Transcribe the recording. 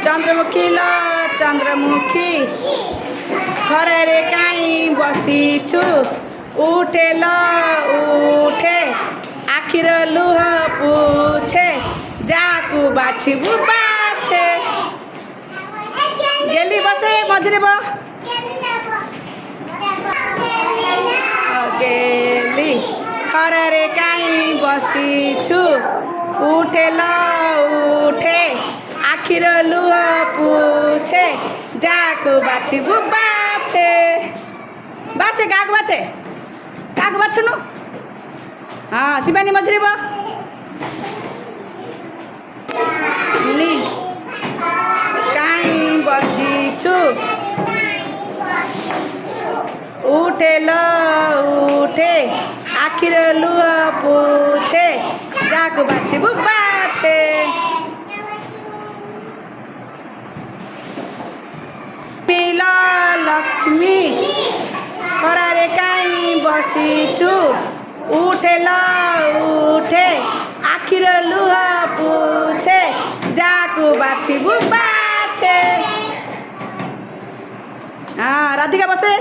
चंद्रमुखी लो चंद्रमुखी घरे कहीं बसीछु उठे लो उठे आखिर लुह पूछे जाकू बाछिबू बाछे गेली बसे मझे गेली घरे कहीं बसीछु उठे लो उठे आखिर लुह पूछे जाकू बाछिबू बाछे बाछे काग बाछुनु हाँ शिवानी मझे ली कहीं बसीछु उठे लो उठे आखिर लुह पूछे जाकू बाछिबू बाछे मिला लक्ष्मी घरे कहीं बसीछु उठे लो उठे आखिर लुह पूछे जाकू बाछिबू बाछे हाँ राधिका बसे